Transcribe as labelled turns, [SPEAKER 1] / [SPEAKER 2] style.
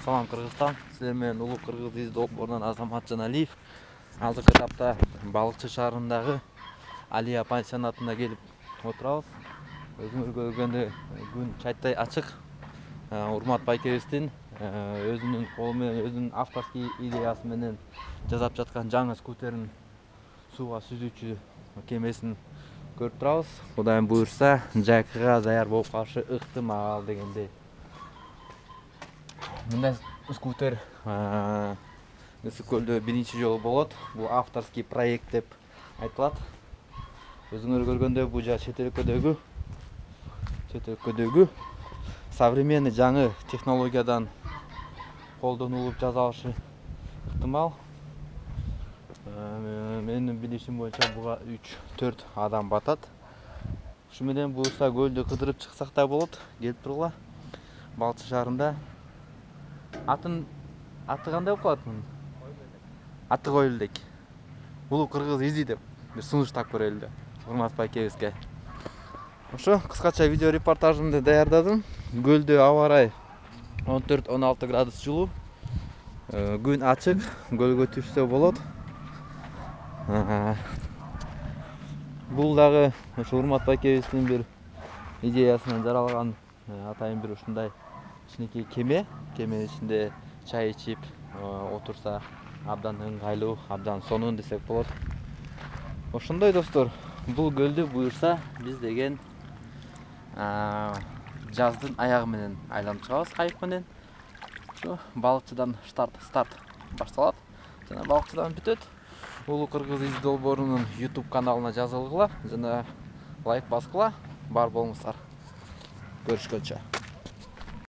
[SPEAKER 1] Салам Кыргызстан. Сіздер менен Улуу Кыргыз из долбоорунан Азамат Жаналиев. Азыркы тапта Балыкчы шаарындагы Алия пансионатына келип отурабыз. Өзүңөр көргөндөй күн чайтай ачык. Урмат Байкебевдин өзүнүн колу менен, өзүнүн авторский идеясы менен жасап жаткан жаңы скутерин сууга сүзүүчү кемесин көрүп турабыз. Кудайым буюрса, жайкыга даяр болуп калышы ыктымал дегендей. Мындай скутер Ысык көлдө биринчи жолу болот. Бул авторский проект деп айтылат. Өзүңөр көргөндөй бул чет өлкөдөгү современный жаңы технологиядан колдонулуп жасалышы ыктымал. Менин билишим боюнча буга 3-4 адам батат. Ушу менен буюрса көлдү кыдырып чыксак да болот. Келип тургула. Балыкчы шаарында. Аты кандай болуп калат мунун? Аты коюлду дейт. Улуу Кыргыз изи деп бир сунуштап көрөлү. Урмат Байкебевге. Ошо кыскача видео репортажымды даярдадым. Көлдө аба ырайы 14-16 градус жылуу. Күн ачык, көлгө түшсө болот. Бул дагы ошо Урмат Байкебевдин бир идеясынан жаралган атайын бир ушундай кичинекей кеме. Кеменин ичинде чай ичип отурса абдан ыңгайлуу, абдан сонун десек болот. Ошондой достор, бул көлдү буюрса биз деген жаздын аягы менен айланып чыгабыз кайык менен. Ошо балыкчыдан старт башталат жана балыкчыдан бүтөт. Улуу Кыргыз из долбоорунун YouTube каналына жазылгыла жана лайк баскыла. Бар болуңуздар. Көрүшкөнчө.